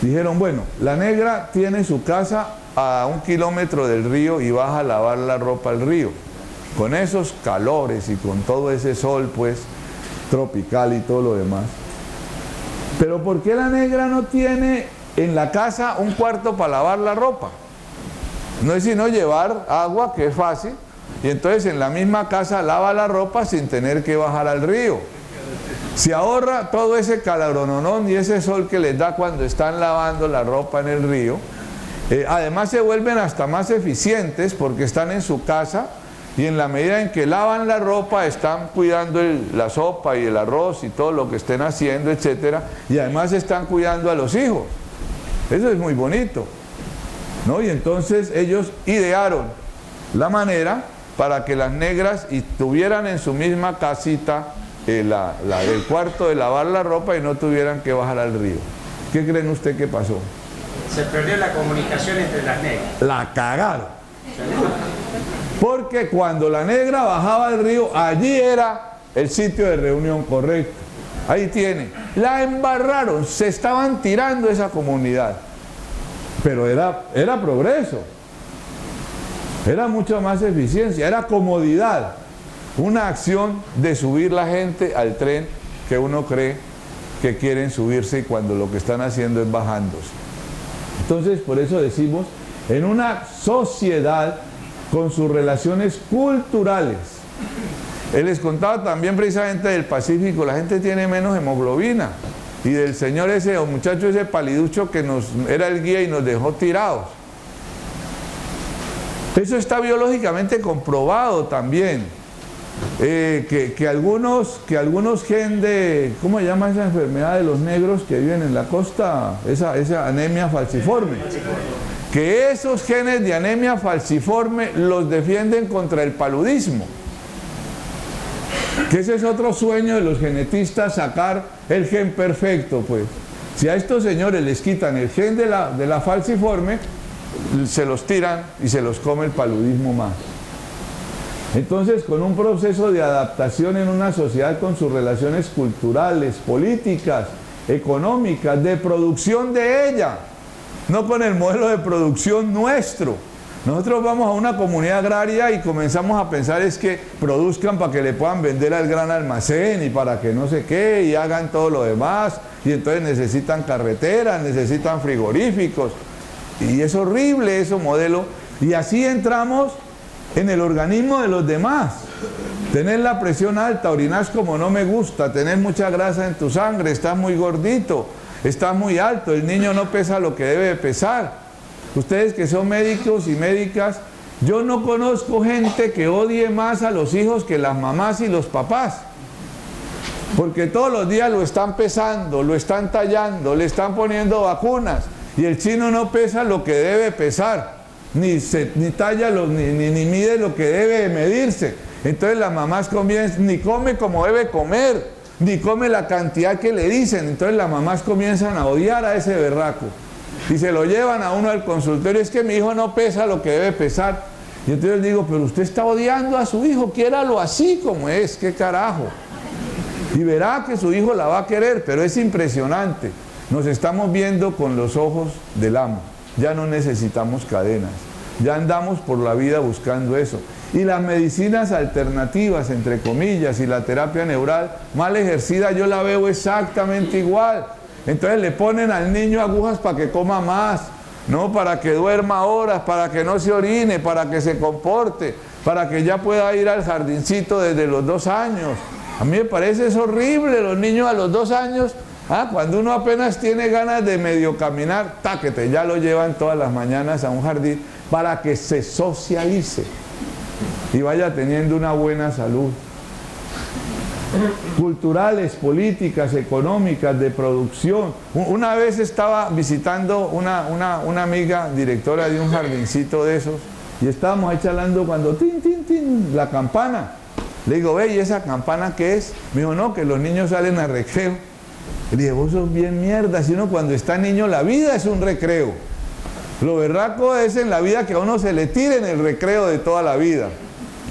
Dijeron, bueno, la negra tiene su casa a 1 kilómetro del río y baja a lavar la ropa al río. Con esos calores y con todo ese sol, pues, tropical y todo lo demás. Pero ¿por qué la negra no tiene en la casa un cuarto para lavar la ropa? No es sino llevar agua, que es fácil, y entonces en la misma casa lava la ropa sin tener que bajar al río. Se ahorra todo ese calorón y ese sol que les da cuando están lavando la ropa en el río. Además se vuelven hasta más eficientes porque están en su casa y en la medida en que lavan la ropa están cuidando la sopa y el arroz y todo lo que estén haciendo, etcétera, y además están cuidando a los hijos. Eso es muy bonito, ¿no? Y entonces ellos idearon la manera para que las negras tuvieran en su misma casita el cuarto de lavar la ropa y no tuvieran que bajar al río. ¿Qué creen usted que pasó? Se perdió la comunicación entre las negras. La cagaron. Porque cuando la negra bajaba al río, allí era el sitio de reunión correcto. Ahí tiene. La embarraron, se estaban tirando esa comunidad. Pero era progreso. Era mucho más eficiencia, era comodidad. Una acción de subir la gente al tren que uno cree que quieren subirse y cuando lo que están haciendo es bajándose. Entonces, por eso decimos, en una sociedad con sus relaciones culturales. Él les contaba también precisamente del Pacífico, la gente tiene menos hemoglobina. Y del señor ese, o muchacho ese paliducho que era el guía y nos dejó tirados. Eso está biológicamente comprobado también. Que algunos gen de, ¿cómo se llama esa enfermedad de los negros que viven en la costa? Esa anemia falciforme. Que esos genes de anemia falciforme los defienden contra el paludismo. Que ese es otro sueño de los genetistas, sacar el gen perfecto, pues. Si a estos señores les quitan el gen de la falciforme, se los tiran y se los come el paludismo más. Entonces, con un proceso de adaptación en una sociedad con sus relaciones culturales, políticas, económicas, de producción de ella, no con el modelo de producción nuestro. Nosotros vamos a una comunidad agraria y comenzamos a pensar es que produzcan para que le puedan vender al gran almacén y para que no sé qué y hagan todo lo demás y entonces necesitan carreteras, necesitan frigoríficos y es horrible ese modelo y así entramos en el organismo de los demás. Tener la presión alta, orinas como no me gusta, tener mucha grasa en tu sangre, estás muy gordito, estás muy alto, el niño no pesa lo que debe pesar. Ustedes que son médicos y médicas, yo no conozco gente que odie más a los hijos que las mamás y los papás. Porque todos los días lo están pesando, lo están tallando, le están poniendo vacunas y el chino no pesa lo que debe pesar. Ni talla, ni mide lo que debe medirse. Entonces las mamás ni come como debe comer, ni come la cantidad que le dicen. Entonces las mamás comienzan a odiar a ese berraco. Y se lo llevan a uno al consultorio, es que mi hijo no pesa lo que debe pesar. Y entonces les digo, pero usted está odiando a su hijo, quiéralo así como es, qué carajo. Y verá que su hijo la va a querer, pero es impresionante. Nos estamos viendo con los ojos del amo. Ya no necesitamos cadenas, ya andamos por la vida buscando eso. Y las medicinas alternativas, entre comillas, y la terapia neural mal ejercida, yo la veo exactamente igual. Entonces le ponen al niño agujas para que coma más, ¿no? Para que duerma horas, para que no se orine, para que se comporte, para que ya pueda ir al jardincito desde los 2 años. A mí me parece eso horrible, los niños a los 2 años... cuando uno apenas tiene ganas de medio caminar, táquete, ya lo llevan todas las mañanas a un jardín para que se socialice y vaya teniendo una buena salud. Culturales, políticas, económicas, de producción. Una vez estaba visitando una amiga directora de un jardincito de esos y estábamos ahí charlando cuando tin, tin, tin, la campana. Le digo, ve, ¿y esa campana qué es? Me dijo, no, que los niños salen a recreo. Le dije, vos sos bien mierda, si uno cuando está niño la vida es un recreo. Lo berraco es en la vida que a uno se le tire en el recreo de toda la vida.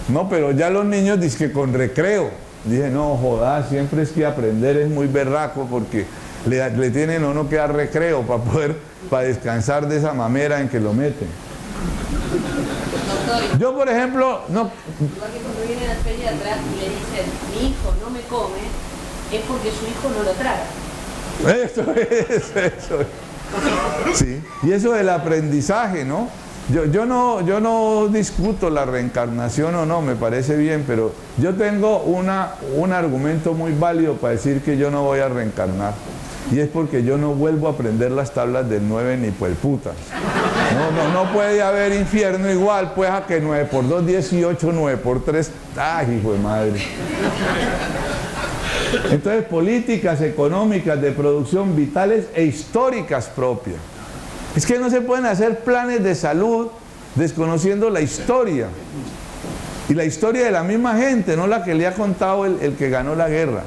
No, pero ya los niños dicen que con recreo. Dije, no, jodas, siempre es que aprender es muy berraco porque le tienen a uno que dar recreo para descansar de esa mamera en que lo meten. Doctor, Yo, por ejemplo, no... igual que cuando vienen al pediatra y le dicen, mi hijo no me come, es porque su hijo no lo traga. Eso es. Sí. Y eso del aprendizaje, ¿no? Yo no discuto la reencarnación o no, me parece bien, pero yo tengo un argumento muy válido para decir que yo no voy a reencarnar. Y es porque yo no vuelvo a aprender las tablas del 9 ni por el puta. No puede haber infierno igual, pues, a que 9 por 2, 18, 9 por 3, ¡ay, hijo de madre! Entonces, políticas económicas de producción vitales e históricas propias. Es que no se pueden hacer planes de salud desconociendo la historia. Y la historia de la misma gente, no la que le ha contado el que ganó la guerra.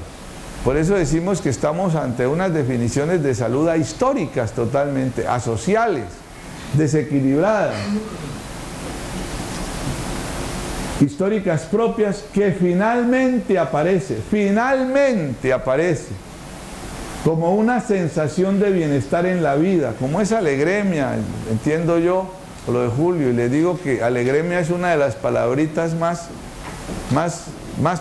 Por eso decimos que estamos ante unas definiciones de salud ahistóricas totalmente, asociales, desequilibradas. Históricas propias que finalmente aparece como una sensación de bienestar en la vida, como esa alegremia, entiendo yo, lo de Julio, y le digo que alegremia es una de las palabritas más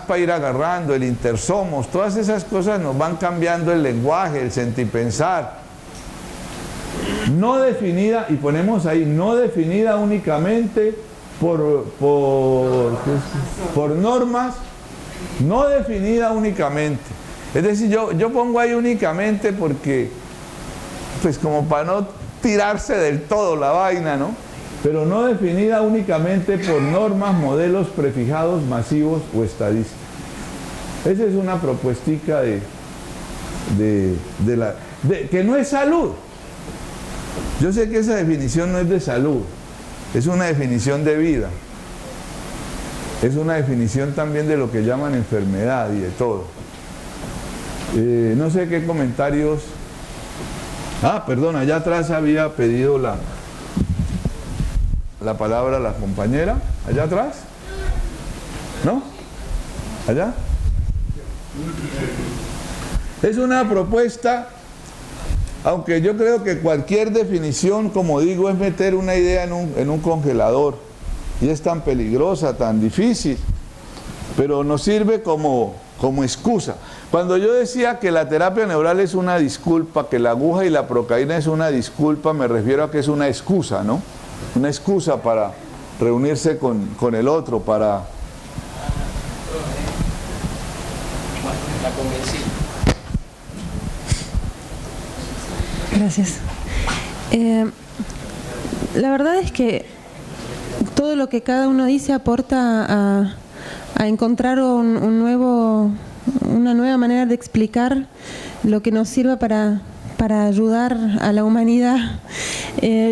para ir agarrando, el intersomos, todas esas cosas nos van cambiando el lenguaje, el sentipensar. No definida, y ponemos ahí, no definida únicamente por normas, no definida únicamente. Es decir, yo pongo ahí únicamente porque, pues como para no tirarse del todo la vaina, ¿no? Pero no definida únicamente por normas, modelos prefijados, masivos o estadísticos. Esa es una propuestica que no es salud. Yo sé que esa definición no es de salud, es una definición de vida. Es una definición también de lo que llaman enfermedad y de todo. No sé qué comentarios... perdón, allá atrás había pedido la palabra la compañera. ¿Allá atrás? ¿No? ¿Allá? Es una propuesta, aunque yo creo que cualquier definición, como digo, es meter una idea en un congelador. Y es tan peligrosa, tan difícil, pero nos sirve como excusa. Cuando yo decía que la terapia neural es una disculpa, que la aguja y la procaína es una disculpa, me refiero a que es una excusa, ¿no? Una excusa para reunirse con el otro, para... La convencí. Gracias. La verdad es que todo lo que cada uno dice aporta a encontrar una nueva manera de explicar lo que nos sirva para ayudar a la humanidad.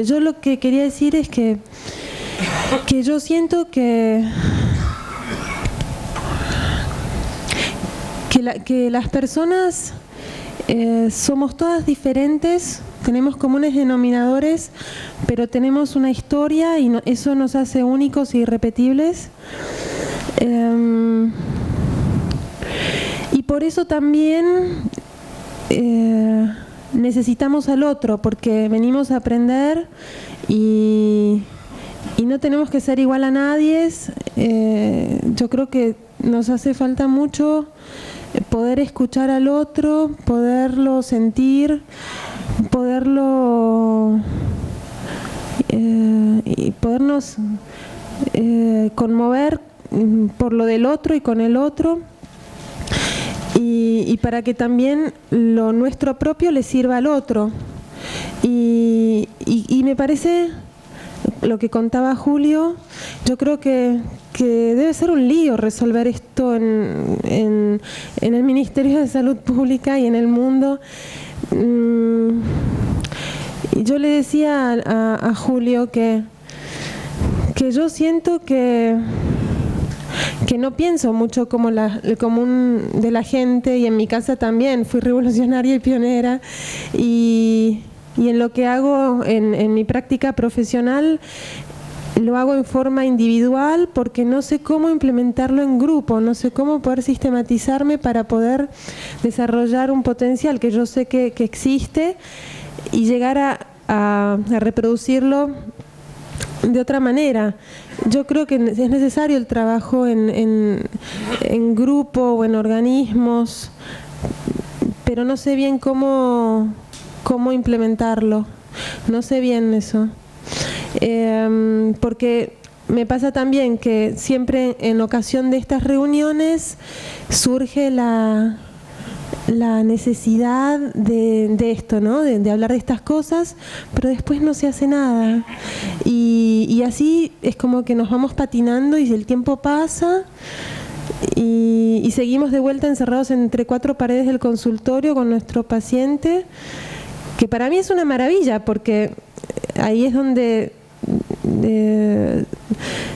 Yo lo que quería decir es que yo siento que las personas somos todas diferentes, tenemos comunes denominadores, pero tenemos una historia y eso nos hace únicos e irrepetibles. Y por eso también necesitamos al otro, porque venimos a aprender y no tenemos que ser igual a nadie. Yo creo que nos hace falta mucho poder escuchar al otro, poderlo sentir, poderlo y podernos conmover por lo del otro y con el otro, y para que también lo nuestro propio le sirva al otro. Y me parece lo que contaba Julio, yo creo que debe ser un lío resolver esto en el Ministerio de Salud Pública y en el mundo. Yo le decía a Julio que yo siento que no pienso mucho como el común de la gente, y en mi casa también fui revolucionaria y pionera, y en lo que hago en mi práctica profesional lo hago en forma individual porque no sé cómo implementarlo en grupo, no sé cómo poder sistematizarme para poder desarrollar un potencial que yo sé que existe y llegar a reproducirlo de otra manera. Yo creo que es necesario el trabajo en grupo o en organismos, pero no sé bien cómo implementarlo. No sé bien eso. Porque me pasa también que siempre en ocasión de estas reuniones surge la necesidad de esto, ¿no? De hablar de estas cosas, pero después no se hace nada. Y así es como que nos vamos patinando y el tiempo pasa y seguimos de vuelta encerrados entre cuatro paredes del consultorio con nuestro paciente, que para mí es una maravilla porque ahí es donde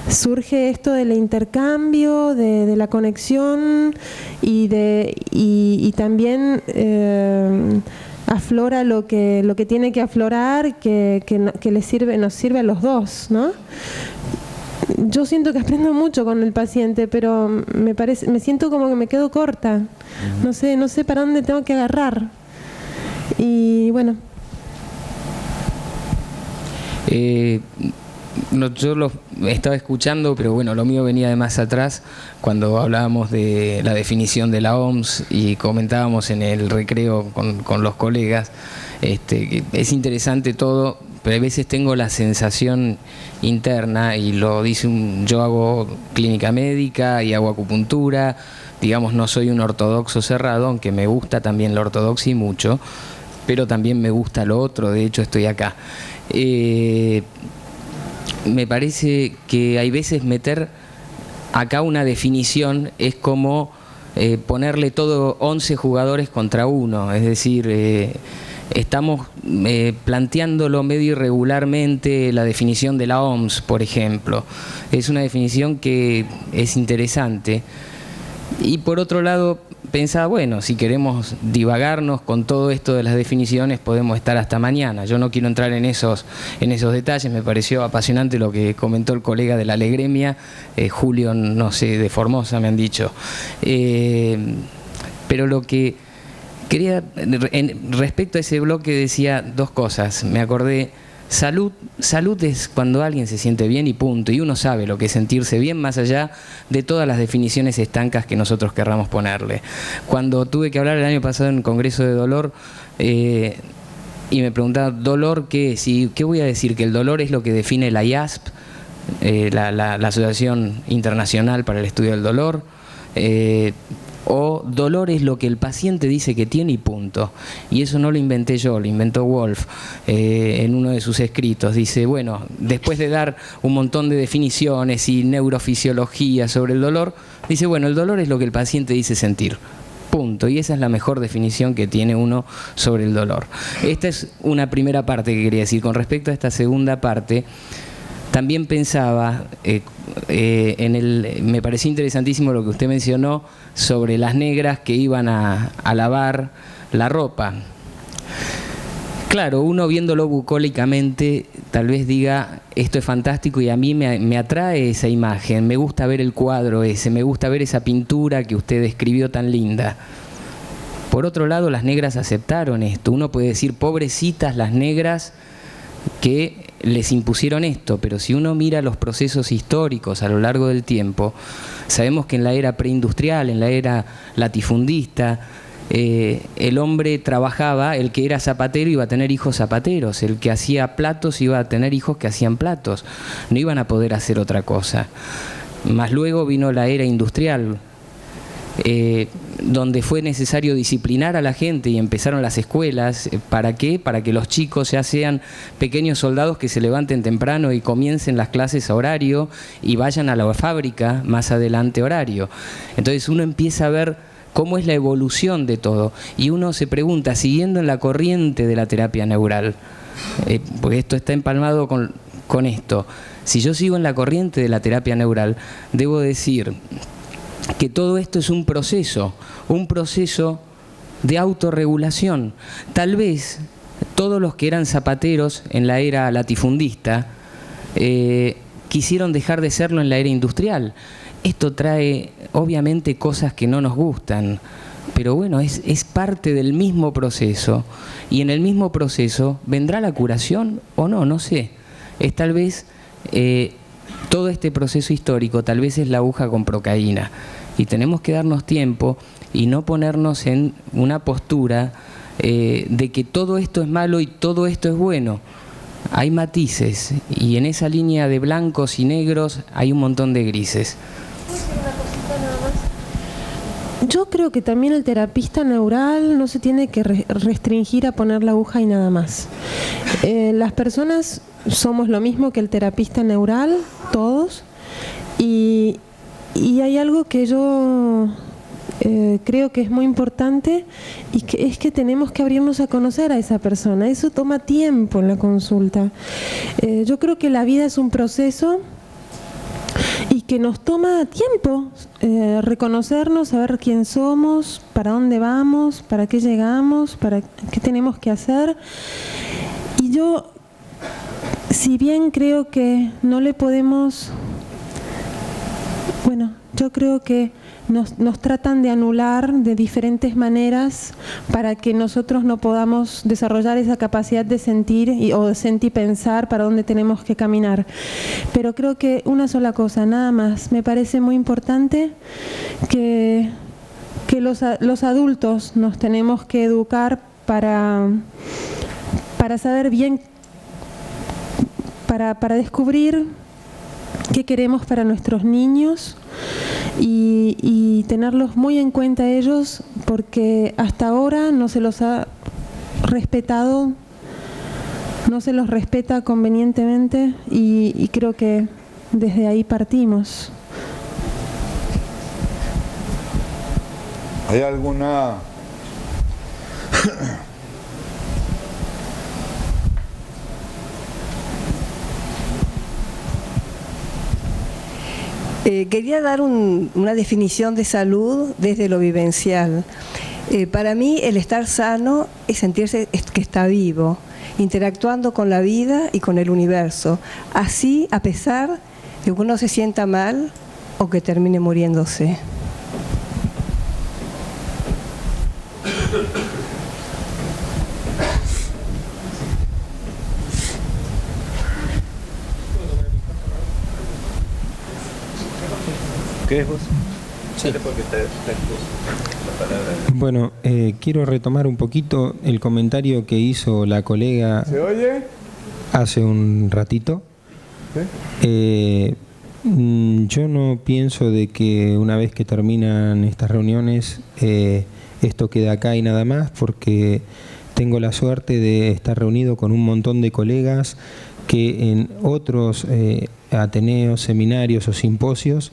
surge esto del intercambio, de la conexión y también aflora lo que tiene que aflorar, que nos sirve a los dos, ¿no? Yo siento que aprendo mucho con el paciente, pero me siento como que me quedo corta. No sé para dónde tengo que agarrar. Y bueno. Yo lo estaba escuchando, pero bueno, lo mío venía de más atrás, cuando hablábamos de la definición de la OMS y comentábamos en el recreo con los colegas, que es interesante todo, pero a veces tengo la sensación interna, y lo dice yo hago clínica médica y hago acupuntura, digamos, no soy un ortodoxo cerrado, aunque me gusta también la ortodoxia y mucho, pero también me gusta lo otro, de hecho estoy acá. Me parece que hay veces meter acá una definición es como ponerle todo 11 jugadores contra uno, es decir, estamos planteándolo medio irregularmente. La definición de la OMS, por ejemplo, es una definición que es interesante, y por otro lado pensaba, bueno, si queremos divagarnos con todo esto de las definiciones podemos estar hasta mañana. Yo no quiero entrar en esos detalles. Me pareció apasionante lo que comentó el colega de la Alegremia, Julio, no sé, de Formosa me han dicho, pero lo que quería, respecto a ese bloque, decía dos cosas. Me acordé, salud es cuando alguien se siente bien y punto, y uno sabe lo que es sentirse bien más allá de todas las definiciones estancas que nosotros querramos ponerle. Cuando tuve que hablar el año pasado en un congreso de dolor y me preguntaba, ¿dolor qué es? ¿Y qué voy a decir? Que el dolor es lo que define la IASP, la Asociación Internacional para el Estudio del Dolor, o dolor es lo que el paciente dice que tiene y punto. Y eso no lo inventé yo, lo inventó Wolf en uno de sus escritos. Dice, bueno, después de dar un montón de definiciones y neurofisiología sobre el dolor, dice, bueno, el dolor es lo que el paciente dice sentir, punto. Y esa es la mejor definición que tiene uno sobre el dolor. Esta es una primera parte que quería decir. Con respecto a esta segunda parte, también pensaba, me pareció interesantísimo lo que usted mencionó sobre las negras que iban a lavar la ropa. Claro, uno viéndolo bucólicamente tal vez diga, esto es fantástico, y a mí me atrae esa imagen, me gusta ver el cuadro ese, me gusta ver esa pintura que usted describió tan linda. Por otro lado, las negras aceptaron esto. Uno puede decir, pobrecitas las negras que les impusieron esto, pero si uno mira los procesos históricos a lo largo del tiempo, sabemos que en la era preindustrial, en la era latifundista, el hombre trabajaba, el que era zapatero iba a tener hijos zapateros, el que hacía platos iba a tener hijos que hacían platos, no iban a poder hacer otra cosa. Más luego vino la era industrial, donde fue necesario disciplinar a la gente y empezaron las escuelas. ¿Para qué? Para que los chicos ya sean pequeños soldados que se levanten temprano y comiencen las clases a horario y vayan a la fábrica más adelante horario. Entonces uno empieza a ver cómo es la evolución de todo, y uno se pregunta, siguiendo en la corriente de la terapia neural, porque esto está empalmado con esto, si yo sigo en la corriente de la terapia neural, debo decir que todo esto es un proceso de autorregulación. Tal vez todos los que eran zapateros en la era latifundista quisieron dejar de serlo en la era industrial. Esto trae obviamente cosas que no nos gustan, pero bueno, es parte del mismo proceso, y en el mismo proceso vendrá la curación o no, no sé. Es tal vez todo este proceso histórico, tal vez es la aguja con procaína, y tenemos que darnos tiempo y no ponernos en una postura de que todo esto es malo y todo esto es bueno. Hay matices, y en esa línea de blancos y negros hay un montón de grises. Yo creo que también el terapista neural no se tiene que restringir a poner la aguja y nada más. Las personas somos lo mismo que el terapista neural, todos, y hay algo que yo creo que es muy importante, y que es que tenemos que abrirnos a conocer a esa persona. Eso toma tiempo en la consulta. Yo creo que la vida es un proceso y que nos toma tiempo reconocernos, saber quién somos, para dónde vamos, para qué llegamos, para qué tenemos que hacer. Y yo, si bien creo que no le podemos, bueno, yo creo que nos tratan de anular de diferentes maneras para que nosotros no podamos desarrollar esa capacidad de sentir o de sentir pensar para dónde tenemos que caminar. Pero creo que una sola cosa, nada más. Me parece muy importante que los adultos nos tenemos que educar para saber bien, para descubrir qué queremos para nuestros niños, y tenerlos muy en cuenta ellos, porque hasta ahora no se los ha respetado, no se los respeta convenientemente, y creo que desde ahí partimos. ¿Hay alguna quería dar una definición de salud desde lo vivencial. Para mí el estar sano es sentirse que está vivo, interactuando con la vida y con el universo, así a pesar de que uno se sienta mal o que termine muriéndose. ¿Querés vos? Sí. Bueno, quiero retomar un poquito el comentario que hizo la colega. ¿Se oye? Hace un ratito. ¿Sí? Yo no pienso de que una vez que terminan estas reuniones esto queda acá y nada más, porque tengo la suerte de estar reunido con un montón de colegas que en otros ateneos, seminarios o simposios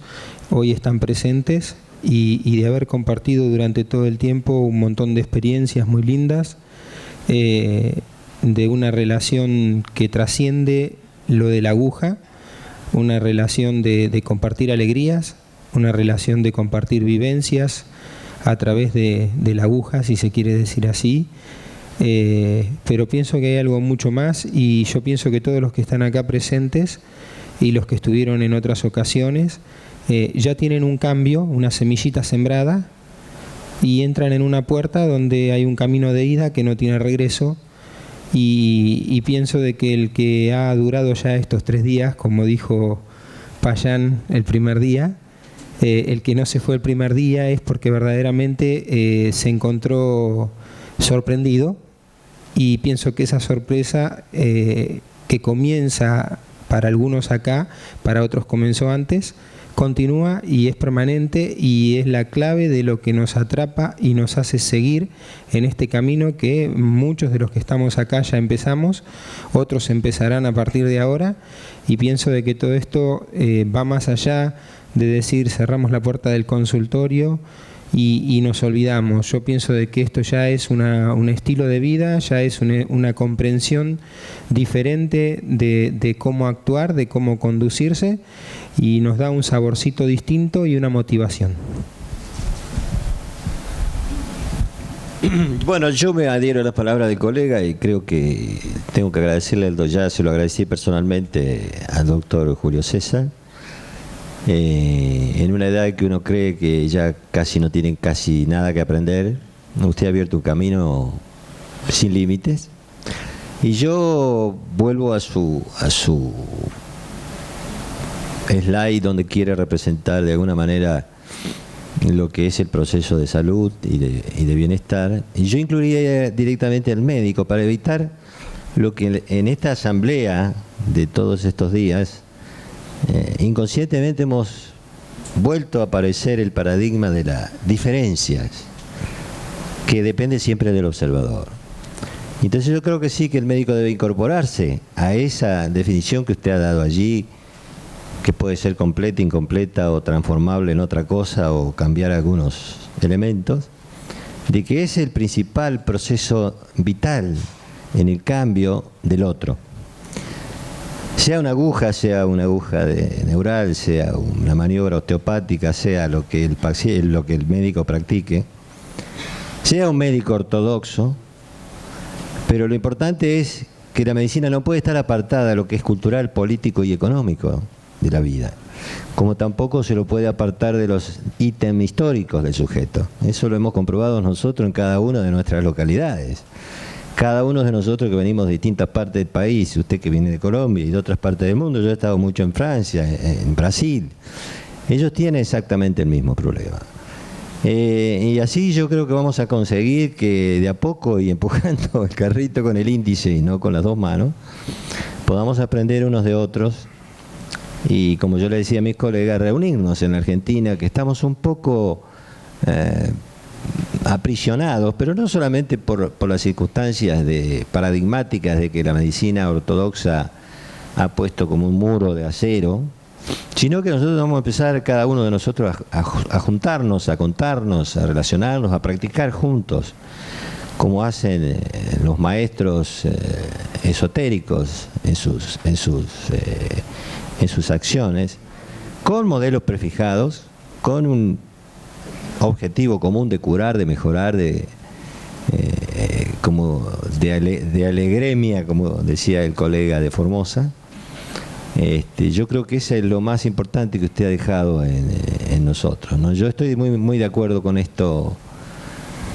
hoy están presentes, y de haber compartido durante todo el tiempo un montón de experiencias muy lindas, de una relación que trasciende lo de la aguja, una relación de compartir alegrías, una relación de compartir vivencias a través de la aguja, si se quiere decir así. Pero pienso que hay algo mucho más, y yo pienso que todos los que están acá presentes y los que estuvieron en otras ocasiones ya tienen un cambio, una semillita sembrada, y entran en una puerta donde hay un camino de ida que no tiene regreso, y pienso de que el que ha durado ya estos 3 días, como dijo Payán el primer día, el que no se fue el primer día es porque verdaderamente se encontró sorprendido, y pienso que esa sorpresa que comienza para algunos acá, para otros comenzó antes, continúa y es permanente, y es la clave de lo que nos atrapa y nos hace seguir en este camino que muchos de los que estamos acá ya empezamos, otros empezarán a partir de ahora, y pienso de que todo esto va más allá de decir cerramos la puerta del consultorio y nos olvidamos. Yo pienso de que esto ya es un estilo de vida, ya es una comprensión diferente de cómo actuar, de cómo conducirse, y nos da un saborcito distinto y una motivación. Bueno, yo me adhiero a las palabras del colega y creo que tengo que agradecerle, ya se lo agradecí personalmente al doctor Julio César. En una edad que uno cree que ya casi no tienen casi nada que aprender, usted ha abierto un camino sin límites. Y yo vuelvo a su slide donde quiere representar de alguna manera lo que es el proceso de salud y de bienestar. Y yo incluiría directamente al médico para evitar lo que en esta asamblea de todos estos días inconscientemente hemos vuelto a aparecer el paradigma de las diferencias, que depende siempre del observador. Entonces yo creo que sí, que el médico debe incorporarse a esa definición que usted ha dado allí, que puede ser completa, incompleta o transformable en otra cosa o cambiar algunos elementos, de que es el principal proceso vital en el cambio del otro. Sea una aguja neural, sea una maniobra osteopática, sea lo que el médico practique, sea un médico ortodoxo, pero lo importante es que la medicina no puede estar apartada de lo que es cultural, político y económico de la vida, como tampoco se lo puede apartar de los ítems históricos del sujeto. Eso lo hemos comprobado nosotros en cada una de nuestras localidades. Cada uno de nosotros que venimos de distintas partes del país, usted que viene de Colombia y de otras partes del mundo, yo he estado mucho en Francia, en Brasil, ellos tienen exactamente el mismo problema. Y así yo creo que vamos a conseguir que de a poco y empujando el carrito con el índice y no con las dos manos, podamos aprender unos de otros y, como yo le decía a mis colegas, reunirnos en Argentina, que estamos un poco aprisionados, pero no solamente por las circunstancias paradigmáticas de que la medicina ortodoxa ha puesto como un muro de acero, sino que nosotros vamos a empezar, cada uno de nosotros, a juntarnos, a contarnos, a relacionarnos, a practicar juntos, como hacen los maestros esotéricos en sus acciones, con modelos prefijados, con un objetivo común de curar, de mejorar, de alegremia, como decía el colega de Formosa. Yo creo que eso es lo más importante que usted ha dejado en nosotros, ¿no? Yo estoy muy de acuerdo con esto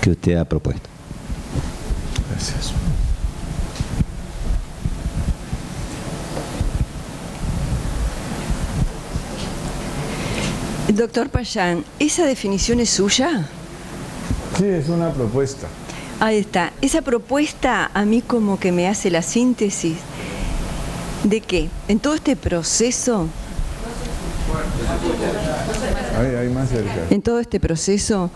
que usted ha propuesto. Gracias. Doctor Payán, ¿esa definición es suya? Sí, es una propuesta. Ahí está. Esa propuesta a mí como que me hace la síntesis de que en todo este proceso, Ahí más cerca. en todo este proceso,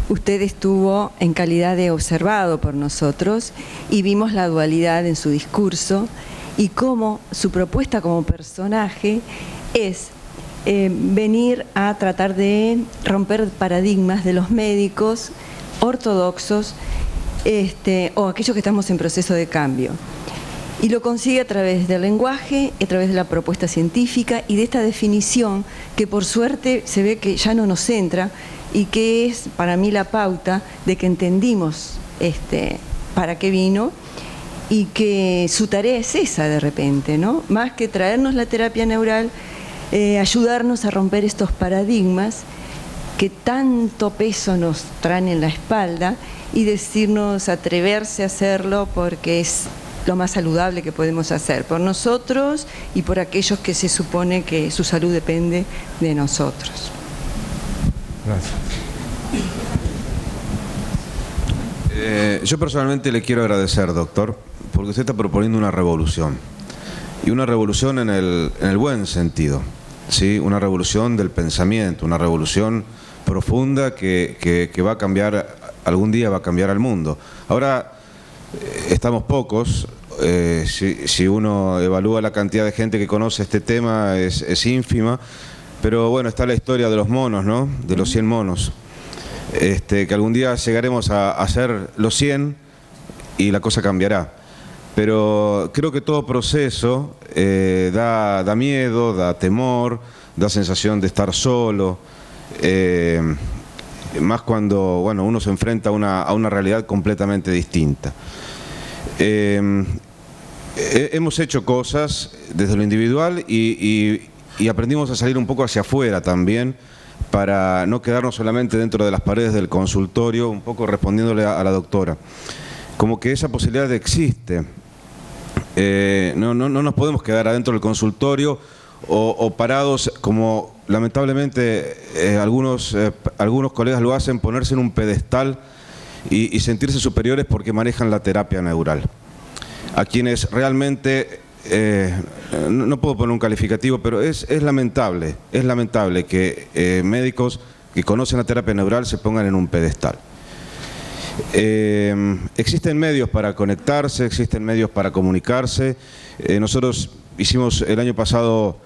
usted estuvo en calidad de observado por nosotros y vimos la dualidad en su discurso y cómo su propuesta como personaje es venir a tratar de romper paradigmas de los médicos ortodoxos o aquellos que estamos en proceso de cambio. Y lo consigue a través del lenguaje, a través de la propuesta científica y de esta definición que por suerte se ve que ya no nos entra y que es para mí la pauta de que entendimos para qué vino y que su tarea es esa de repente, ¿no? Más que traernos la terapia neural, ayudarnos a romper estos paradigmas que tanto peso nos traen en la espalda y decirnos atreverse a hacerlo porque es lo más saludable que podemos hacer por nosotros y por aquellos que se supone que su salud depende de nosotros. Gracias. Yo personalmente le quiero agradecer, doctor, porque usted está proponiendo una revolución. Y una revolución en el buen sentido, ¿sí? Una revolución del pensamiento, una revolución profunda que va a cambiar, algún día va a cambiar al mundo. Ahora estamos pocos, si uno evalúa la cantidad de gente que conoce este tema es ínfima, pero bueno, está la historia de los monos, ¿no? De los 100 monos, que algún día llegaremos a ser los 100 y la cosa cambiará. Pero creo que todo proceso da miedo, da temor, da sensación de estar solo. más cuando uno se enfrenta a una realidad completamente distinta. Hemos hecho cosas desde lo individual y aprendimos a salir un poco hacia afuera también, para no quedarnos solamente dentro de las paredes del consultorio, un poco respondiéndole a la doctora. Como que esa posibilidad existe. No nos podemos quedar adentro del consultorio o parados, como lamentablemente algunos colegas lo hacen, ponerse en un pedestal y sentirse superiores porque manejan la terapia neural. A quienes realmente, no puedo poner un calificativo, pero es lamentable que médicos que conocen la terapia neural se pongan en un pedestal. Existen medios para conectarse, existen medios para comunicarse. Nosotros hicimos el año pasado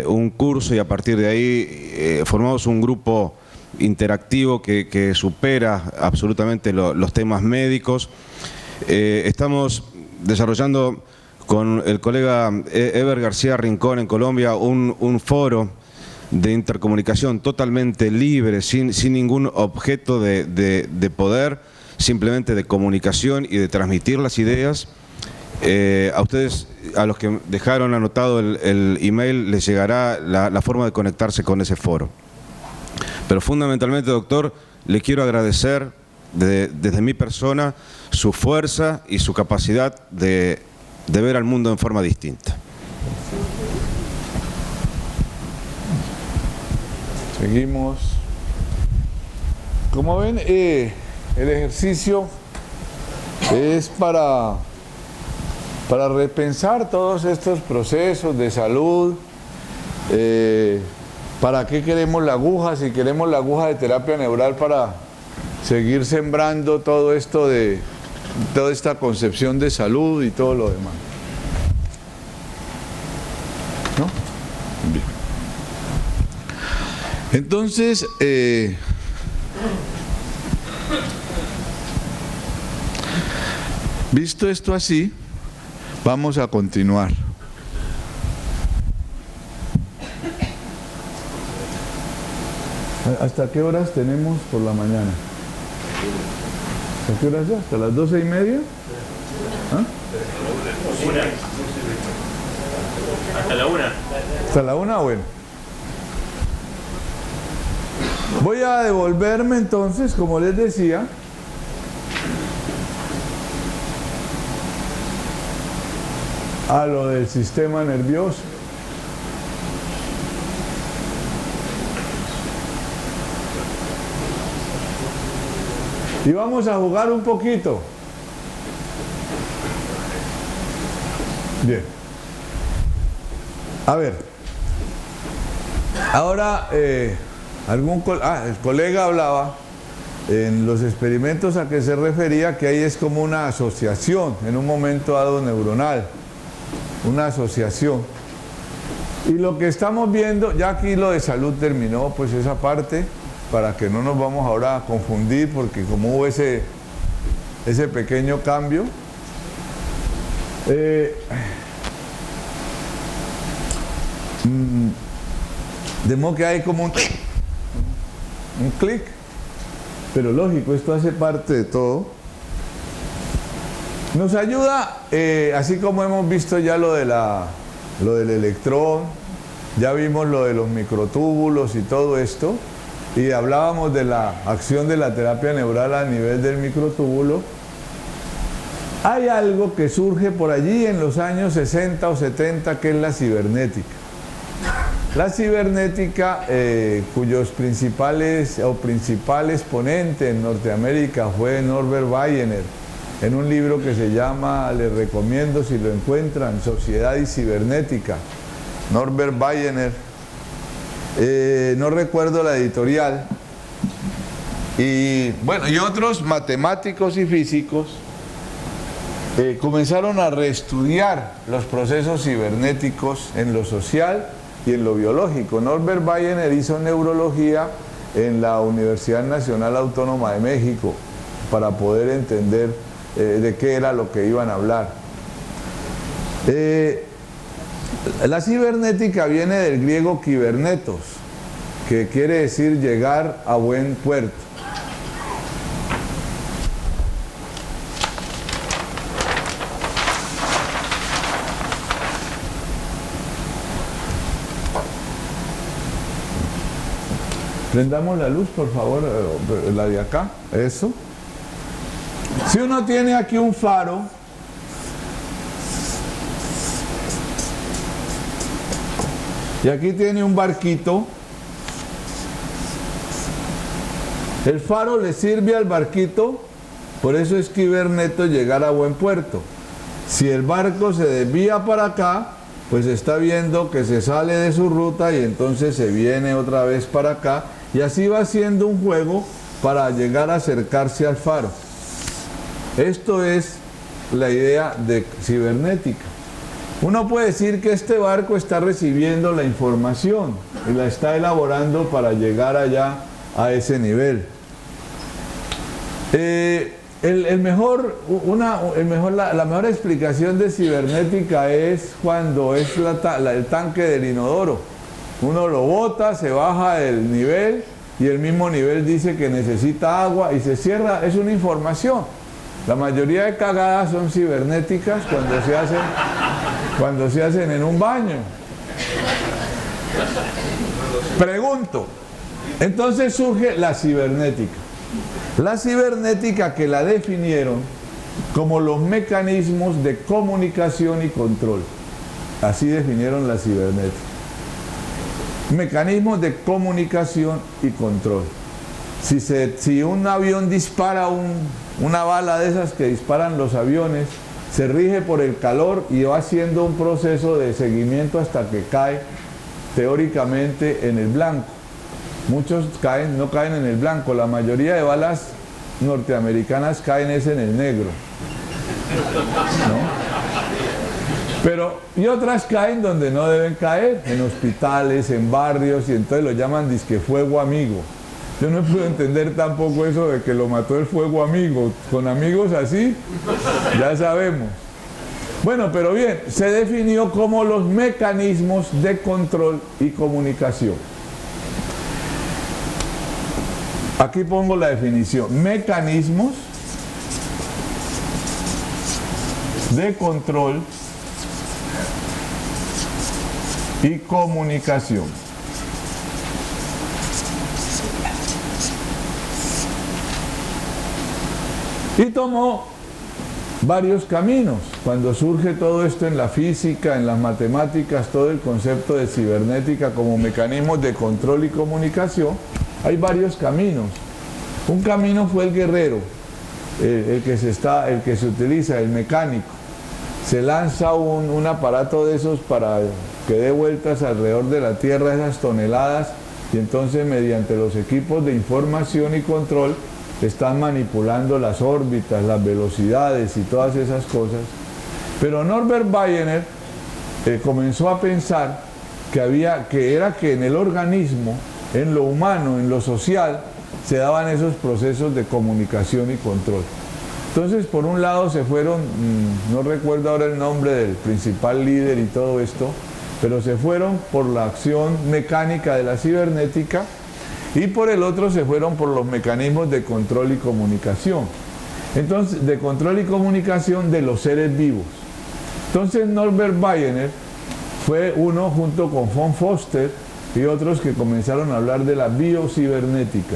un curso y a partir de ahí formamos un grupo interactivo que supera absolutamente los temas médicos. Estamos desarrollando con el colega Eber García Rincón en Colombia un foro de intercomunicación totalmente libre, sin ningún objeto de poder, simplemente de comunicación y de transmitir las ideas. A ustedes, a los que dejaron anotado el email, les llegará la forma de conectarse con ese foro. Pero fundamentalmente, doctor, le quiero agradecer desde mi persona su fuerza y su capacidad de ver al mundo en forma distinta. Seguimos. Como ven, el ejercicio es para repensar todos estos procesos de salud. ¿Para qué queremos la aguja? Si queremos la aguja de terapia neural para seguir sembrando todo esto toda esta concepción de salud y todo lo demás. ¿No? Bien. Entonces, visto esto así, vamos a continuar. ¿Hasta qué horas tenemos por la mañana? ¿Hasta qué horas ya? ¿Hasta las 12:30? ¿Ah? Hasta la 1. ¿Hasta la 1? Bueno. Voy a devolverme entonces, como les decía, a lo del sistema nervioso. Y vamos a jugar un poquito. Bien. A ver. Ahora, el colega hablaba en los experimentos a que se refería, que ahí es como una asociación en un momento dado neuronal. Una asociación. Y lo que estamos viendo, ya aquí lo de salud terminó, pues esa parte, para que no nos vamos ahora a confundir, porque como hubo ese pequeño cambio, de modo que hay como un clic, pero lógico, esto hace parte de todo. Nos ayuda, así como hemos visto ya lo del electrón, ya vimos lo de los microtúbulos y todo esto, y hablábamos de la acción de la terapia neural a nivel del microtúbulo. Hay algo que surge por allí en los años 60 o 70, que es la cibernética. La cibernética, cuyos principal exponente en Norteamérica fue Norbert Wiener, en un libro que se llama, les recomiendo si lo encuentran, Sociedad y Cibernética, Norbert Wiener. No recuerdo la editorial, y bueno, y otros matemáticos y físicos comenzaron a reestudiar los procesos cibernéticos en lo social y en lo biológico. Norbert Wiener hizo neurología en la Universidad Nacional Autónoma de México para poder entender de qué era lo que iban a hablar. La cibernética viene del griego kibernetos, que quiere decir llegar a buen puerto. Prendamos la luz, por favor, la de acá, eso. Si uno tiene aquí un faro, y aquí tiene un barquito, el faro le sirve al barquito, por eso es que Iberneto llegar a buen puerto. Si el barco se desvía para acá, pues está viendo que se sale de su ruta y entonces se viene otra vez para acá, y así va haciendo un juego para llegar a acercarse al faro. Esto es la idea de cibernética. Uno puede decir que este barco está recibiendo la información y la está elaborando para llegar allá a ese nivel. La mejor explicación de cibernética es cuando es el tanque del inodoro. Uno lo bota, se baja del nivel y el mismo nivel dice que necesita agua y se cierra. Es una información. La mayoría de cagadas son cibernéticas cuando se hacen en un baño. Pregunto, entonces surge la cibernética. La cibernética que la definieron como los mecanismos de comunicación y control. Así definieron la cibernética. Mecanismos de comunicación y control. Si un avión dispara una bala de esas que disparan los aviones, se rige por el calor y va haciendo un proceso de seguimiento hasta que cae teóricamente en el blanco. Muchos no caen en el blanco, la mayoría de balas norteamericanas caen en el negro, ¿no? Y otras caen donde no deben caer, en hospitales, en barrios, y entonces lo llaman disque fuego amigo. Yo no puedo entender tampoco eso de que lo mató el fuego amigo. Con amigos así, ya sabemos. Bueno, pero bien, se definió como los mecanismos de control y comunicación. Aquí pongo la definición. Mecanismos de control y comunicación. Y tomó varios caminos. Cuando surge todo esto en la física, en las matemáticas, todo el concepto de cibernética como mecanismos de control y comunicación, hay varios caminos. Un camino fue el guerrero, el que se utiliza, el mecánico. Se lanza un aparato de esos para que dé vueltas alrededor de la Tierra, esas toneladas, y entonces mediante los equipos de información y control están manipulando las órbitas, las velocidades y todas esas cosas. Pero Norbert Wiener comenzó a pensar que en el organismo, en lo humano, en lo social, se daban esos procesos de comunicación y control. Entonces, por un lado se fueron, no recuerdo ahora el nombre del principal líder y todo esto, pero se fueron por la acción mecánica de la cibernética, y por el otro se fueron por los mecanismos de control y comunicación. Entonces, de control y comunicación de los seres vivos. Entonces Norbert Wiener fue uno junto con von Foster y otros que comenzaron a hablar de la biocibernética,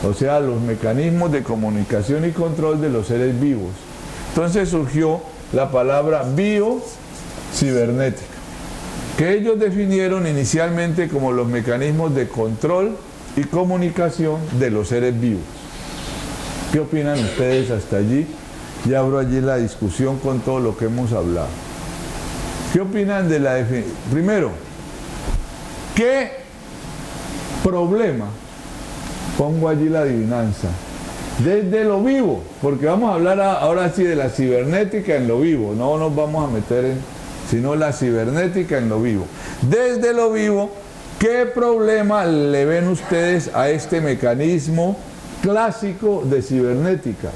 o sea, los mecanismos de comunicación y control de los seres vivos. Entonces surgió la palabra biocibernética, que ellos definieron inicialmente como los mecanismos de control y comunicación de los seres vivos. ¿Qué opinan ustedes hasta allí? Ya abro allí la discusión con todo lo que hemos hablado. ¿Qué opinan de la definición? Primero, ¿qué problema? Pongo allí la adivinanza. Desde lo vivo, porque vamos a hablar ahora sí de la cibernética en lo vivo, no nos vamos a meter sino la cibernética en lo vivo. Desde lo vivo, ¿qué problema le ven ustedes a este mecanismo clásico de cibernética?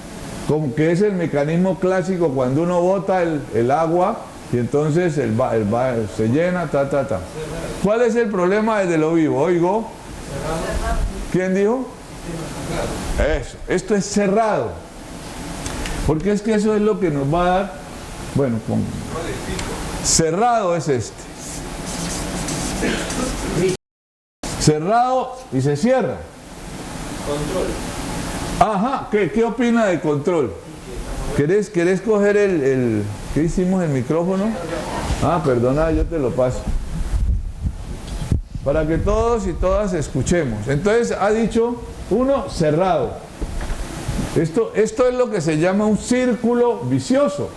Como que es el mecanismo clásico cuando uno bota el agua y entonces se llena, ¿Cuál es el problema desde lo vivo? Oigo, ¿Quién dijo? Eso, esto es cerrado. Porque es que eso es lo que nos va a dar, bueno, cerrado es este. Cerrado y se cierra. Control. Ajá, ¿qué opina de control? ¿Querés coger el ¿qué hicimos? ¿El micrófono? Ah, perdona, yo te lo paso. Para que todos y todas escuchemos. Entonces ha dicho, uno, cerrado. Esto es lo que se llama un círculo vicioso.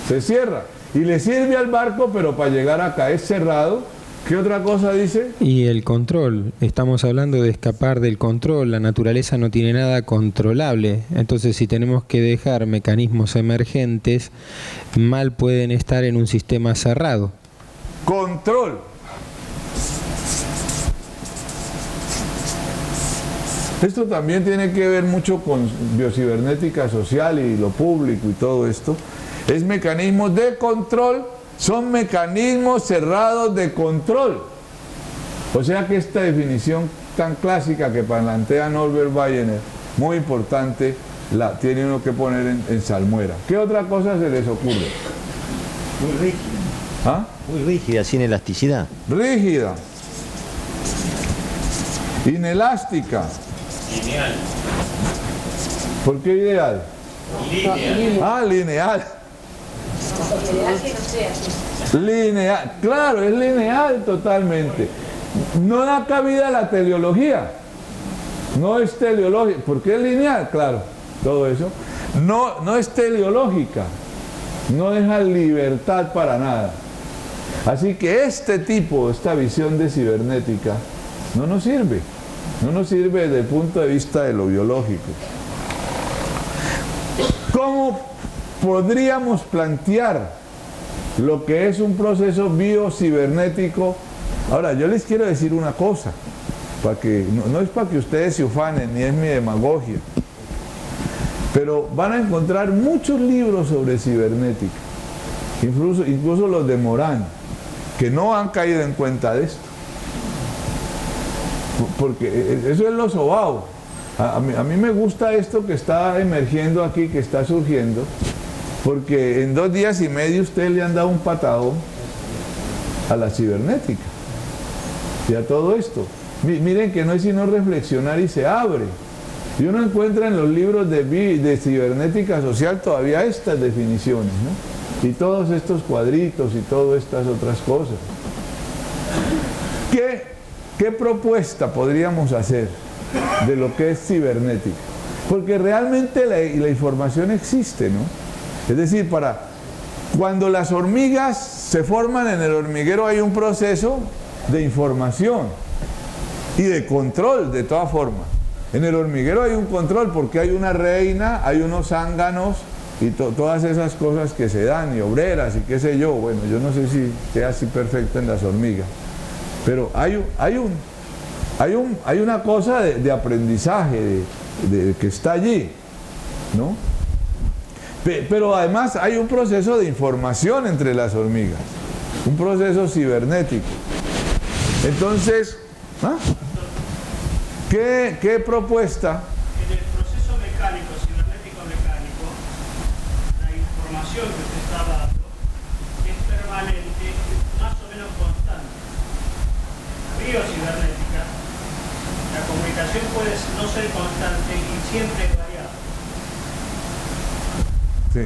Se cierra. Y le sirve al barco, pero para llegar acá es cerrado. ¿Qué otra cosa dice? Y el control. Estamos hablando de escapar del control. La naturaleza no tiene nada controlable. Entonces, si tenemos que dejar mecanismos emergentes, mal pueden estar en un sistema cerrado. Control. Esto también tiene que ver mucho con biocibernética social y lo público y todo esto. Es mecanismos de control. Son mecanismos cerrados de control. O sea que esta definición tan clásica que plantea Norbert Wegener, muy importante, la tiene uno que poner en salmuera. ¿Qué otra cosa se les ocurre? Muy rígida. ¿Ah? Muy rígida, sin elasticidad. Rígida. Inelástica. Lineal. ¿Por qué ideal? Lineal. Ah, lineal. Ideal que no sea así. Lineal, claro, es lineal totalmente. No da cabida a la teleología. No es teleológica. ¿Por qué es lineal? Claro, todo eso. No es teleológica. No deja libertad para nada. Así que esta visión de cibernética, no nos sirve. No nos sirve desde el punto de vista de lo biológico. ¿Cómo podríamos plantear lo que es un proceso biocibernético? Ahora, yo les quiero decir una cosa, no es para que ustedes se ufanen, ni es mi demagogia, pero van a encontrar muchos libros sobre cibernética, incluso los de Morán, que no han caído en cuenta de esto, porque eso es lo sobao. A mí me gusta esto que está emergiendo aquí, que está surgiendo, porque en 2 días y medio ustedes le han dado un patadón a la cibernética y a todo esto. Miren que no es sino reflexionar y se abre. Y uno encuentra en los libros de cibernética social todavía estas definiciones, ¿no? Y todos estos cuadritos y todas estas otras cosas. ¿Qué propuesta podríamos hacer de lo que es cibernética? Porque realmente la información existe, ¿no? Es decir, cuando las hormigas se forman en el hormiguero hay un proceso de información y de control de todas formas. En el hormiguero hay un control porque hay una reina, hay unos zánganos y todas esas cosas que se dan, y obreras y qué sé yo. Bueno, yo no sé si sea así perfecto en las hormigas, pero hay una cosa de aprendizaje que está allí, ¿no? Pero además hay un proceso de información entre las hormigas, un proceso cibernético. Entonces, ¿qué propuesta? En el proceso mecánico, cibernético-mecánico, la información que usted está dando es permanente, más o menos constante. La biocibernética, la comunicación puede no ser constante y siempre es variable. Sí.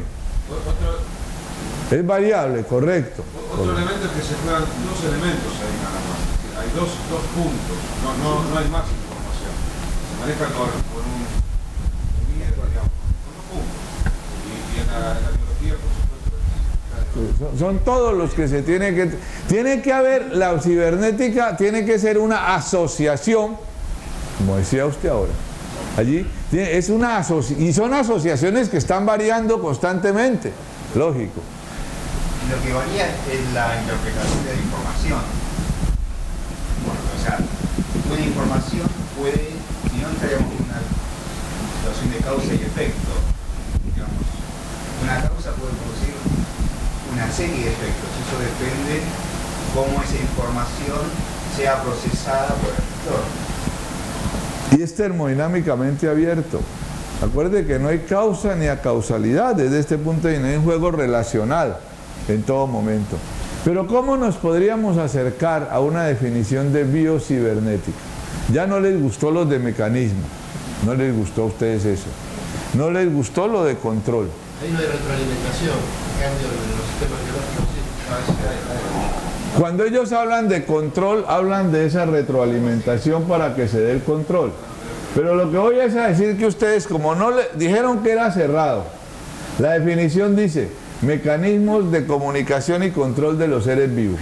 Es variable, correcto. Otro elemento es que se juegan 2 elementos ahí nada más. Hay dos puntos, no hay más información. Se maneja con un miedo, digamos, con 2 puntos. Y en la biología, por supuesto. Son todos los que se tiene que haber, la cibernética tiene que ser una asociación, como decía usted ahora. Allí es y son asociaciones que están variando constantemente, lógico. Lo que varía es la interpretación de la información. O sea, una información puede, si no estaríamos en una situación de causa y efecto, digamos, una causa puede producir una serie de efectos. Eso depende cómo esa información sea procesada por el lector. y es termodinámicamente abierto. Acuerde que no hay causa ni acausalidad desde este punto de vista, hay un juego relacional en todo momento. Pero ¿cómo nos podríamos acercar a una definición de biocibernética? Ya no les gustó los de mecanismo, no les gustó a ustedes eso, no les gustó lo de control. Hay una de retroalimentación, cambio de los sistemas biológicos. Cuando ellos hablan de control, hablan de esa retroalimentación para que se dé el control. Pero lo que voy es a decir que ustedes, como no le dijeron que era cerrado, la definición dice mecanismos de comunicación y control de los seres vivos.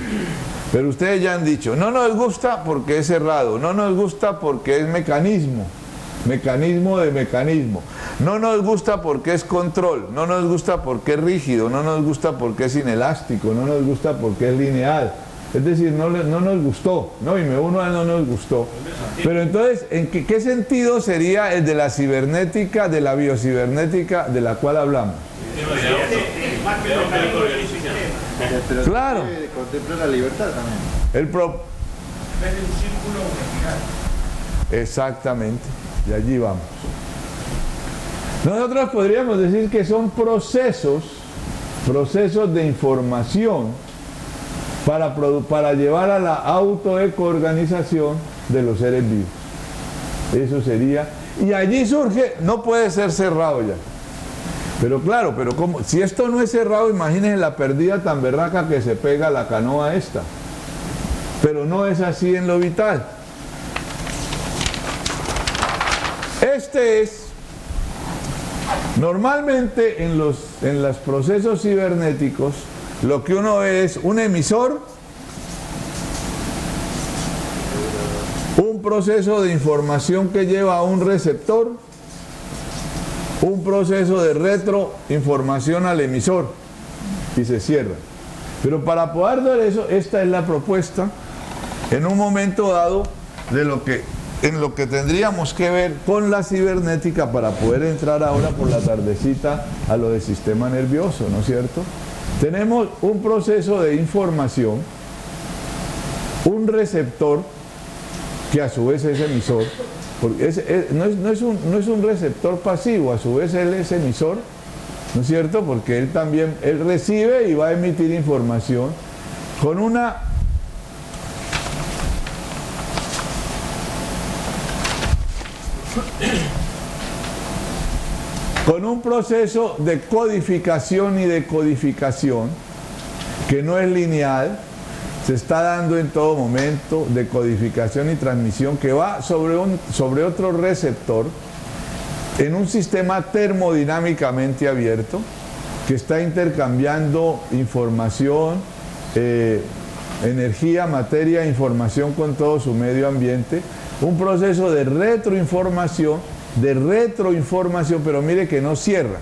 Pero ustedes ya han dicho, no nos gusta porque es cerrado, no nos gusta porque es mecanismo, mecanismo de mecanismo, no nos gusta porque es control, no nos gusta porque es rígido, no nos gusta porque es inelástico, no nos gusta porque es lineal. Es decir, no nos gustó, ¿no? Y me uno a no nos gustó. Pero entonces, ¿en qué sentido sería el de la cibernética, de la biocibernética de la cual hablamos? Claro. Debe contemplar la libertad también. En vez de un círculo, una espiral. Exactamente, y allí vamos. Nosotros podríamos decir que son procesos de información para llevar a la autoecoorganización de los seres vivos. Eso sería, y allí surge, no puede ser cerrado ya. Pero claro, pero ¿cómo? Si esto no es cerrado, imagínense la perdida tan berraca que se pega la canoa esta. Pero no es así en lo vital. Normalmente en los procesos cibernéticos, lo que uno ve es un emisor, un proceso de información que lleva a un receptor, un proceso de retroinformación al emisor y se cierra. Pero para poder dar eso, esta es la propuesta en un momento dado en lo que tendríamos que ver con la cibernética para poder entrar ahora por la tardecita a lo del sistema nervioso, ¿no es cierto? Tenemos un proceso de información, un receptor que a su vez es emisor, porque no es un receptor pasivo, a su vez él es emisor, ¿no es cierto? Porque él recibe y va a emitir información con un proceso de codificación y decodificación que no es lineal, se está dando en todo momento, de codificación y transmisión que va sobre otro receptor en un sistema termodinámicamente abierto que está intercambiando información, energía, materia, información con todo su medio ambiente, un proceso de retroinformación, pero mire que no cierra,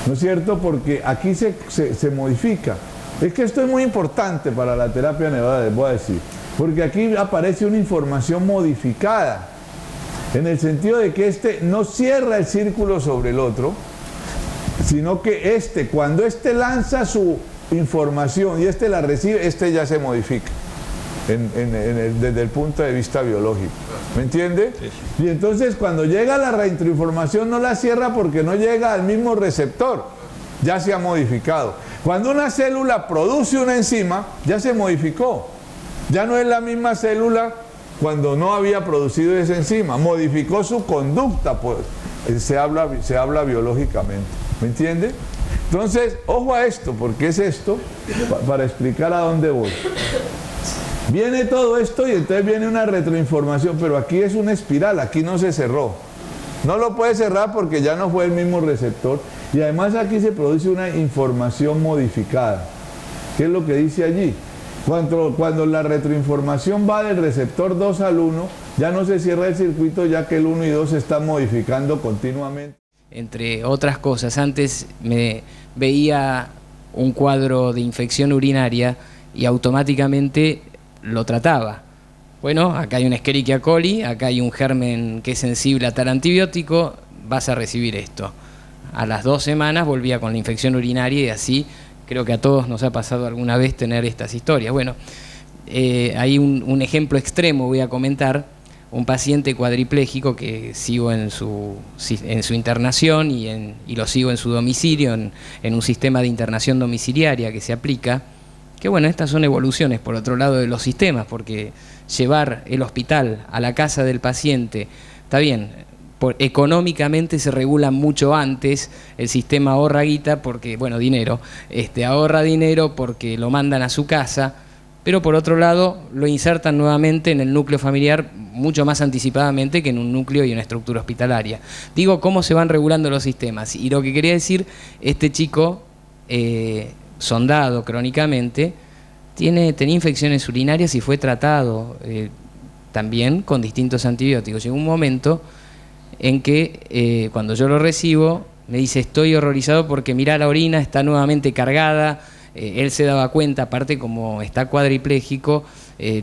¿no es cierto? Porque aquí se modifica. Es que esto es muy importante para la terapia neural, les voy a decir, porque aquí aparece una información modificada, en el sentido de que no cierra el círculo sobre el otro, sino que cuando lanza su información y la recibe, ya se modifica desde el punto de vista biológico. ¿Me entiende? Sí. Y entonces cuando llega la retroinformación no la cierra porque no llega al mismo receptor, ya se ha modificado. Cuando una célula produce una enzima, ya se modificó. Ya no es la misma célula cuando no había producido esa enzima, modificó su conducta, pues se habla biológicamente. ¿Me entiende? Entonces, ojo a esto, porque es esto, para explicar a dónde voy. Viene todo esto y entonces viene una retroinformación, pero aquí es una espiral, aquí no se cerró. No lo puede cerrar porque ya no fue el mismo receptor y además aquí se produce una información modificada. ¿Qué es lo que dice allí? Cuando la retroinformación va del receptor 2 al 1, ya no se cierra el circuito ya que el 1 y 2 se están modificando continuamente. Entre otras cosas, antes me veía un cuadro de infección urinaria y automáticamente lo trataba. Bueno, acá hay un Escherichia coli, acá hay un germen que es sensible a tal antibiótico, vas a recibir esto. A las 2 semanas volvía con la infección urinaria y así creo que a todos nos ha pasado alguna vez tener estas historias. Bueno, hay un ejemplo extremo voy a comentar, un paciente cuadripléjico que sigo en su internación y lo sigo en su domicilio, en un sistema de internación domiciliaria que se aplica, que bueno, estas son evoluciones por otro lado de los sistemas, porque llevar el hospital a la casa del paciente, está bien, económicamente se regula mucho antes, el sistema ahorra guita porque, bueno, dinero, ahorra dinero porque lo mandan a su casa, pero por otro lado lo insertan nuevamente en el núcleo familiar mucho más anticipadamente que en un núcleo y una estructura hospitalaria. Digo, cómo se van regulando los sistemas. Y lo que quería decir, este chico, sondado crónicamente, tenía infecciones urinarias y fue tratado también con distintos antibióticos. Llegó un momento en que cuando yo lo recibo, me dice, estoy horrorizado porque mirá, la orina está nuevamente cargada. Él se daba cuenta, aparte como está cuadripléjico,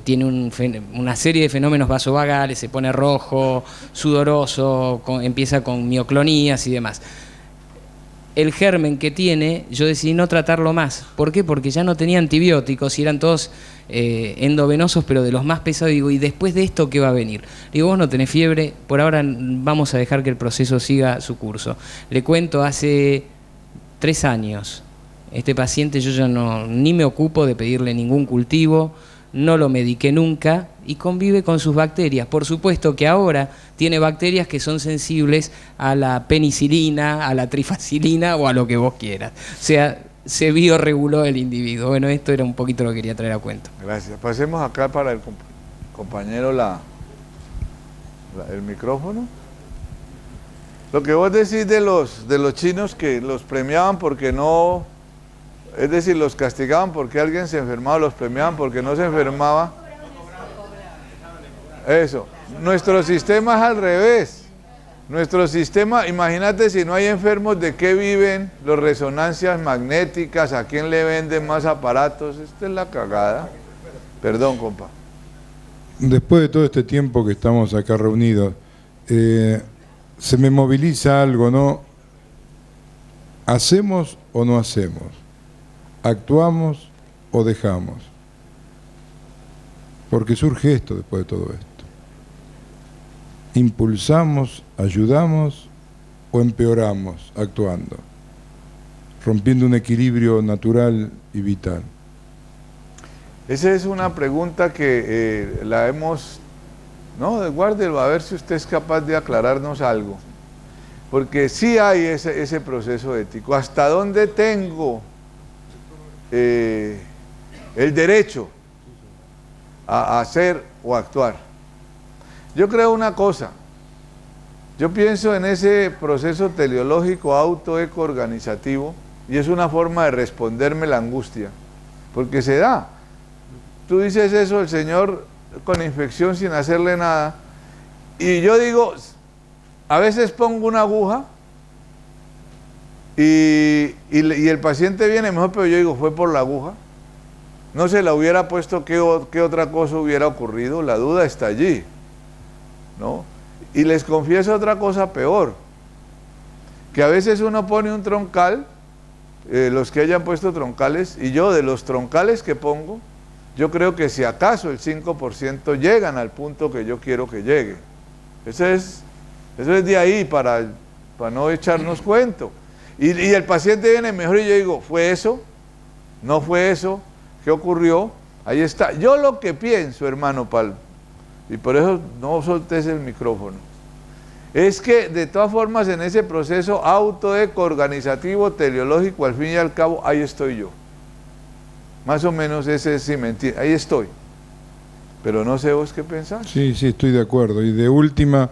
tiene una serie de fenómenos vasovagales, se pone rojo, sudoroso, empieza con mioclonías y demás. El germen que tiene, yo decidí no tratarlo más. ¿Por qué? Porque ya no tenía antibióticos y eran todos endovenosos, pero de los más pesados. Digo, ¿y después de esto qué va a venir? Digo, vos no tenés fiebre, por ahora vamos a dejar que el proceso siga su curso. Le cuento, hace 3 años, este paciente yo ya ni me ocupo de pedirle ningún cultivo, no lo mediqué nunca y convive con sus bacterias. Por supuesto que ahora tiene bacterias que son sensibles a la penicilina, a la trifacilina o a lo que vos quieras. O sea, se bioreguló el individuo. Bueno, esto era un poquito lo que quería traer a cuento. Gracias. Pasemos acá para el compañero el micrófono. Lo que vos decís de los chinos que los premiaban porque no... Es decir, los castigaban porque alguien se enfermaba, los premiaban porque no se enfermaba. Eso. Nuestro sistema es al revés. Nuestro sistema, imagínate si no hay enfermos, ¿de qué viven? Las resonancias magnéticas, ¿a quién le venden más aparatos? Esta es la cagada. Perdón, compa. Después de todo este tiempo que estamos acá reunidos, se me moviliza algo, ¿no? ¿Hacemos o no hacemos? ¿Actuamos o dejamos? Porque surge esto después de todo esto. ¿Impulsamos, ayudamos o empeoramos actuando? Rompiendo un equilibrio natural y vital. Esa es una pregunta que la hemos... No, guárdelo, a ver si usted es capaz de aclararnos algo. Porque sí hay ese proceso ético. ¿Hasta dónde tengo el derecho a hacer o actuar? Yo creo una cosa, yo pienso en ese proceso teleológico autoeco-organizativo y es una forma de responderme la angustia, porque se da. Tú dices eso, el señor con infección sin hacerle nada, y yo digo, a veces pongo una aguja y el paciente viene mejor, pero yo digo, fue por la aguja. No se la hubiera puesto, ¿qué otra cosa hubiera ocurrido? La duda está allí, ¿no? Y les confieso otra cosa peor, que a veces uno pone un troncal, los que hayan puesto troncales, y yo de los troncales que pongo, yo creo que si acaso el 5% llegan al punto que yo quiero que llegue. Eso es de ahí para no echarnos cuento. Y el paciente viene mejor y yo digo, ¿fue eso? ¿No fue eso? ¿Qué ocurrió? Ahí está. Yo lo que pienso, hermano Palma, y por eso no soltes el micrófono, es que de todas formas en ese proceso autoeco-organizativo, teleológico, al fin y al cabo, ahí estoy yo. Más o menos ese es, si me entiende, ahí estoy. Pero no sé vos qué pensás. Sí, estoy de acuerdo. Y de última,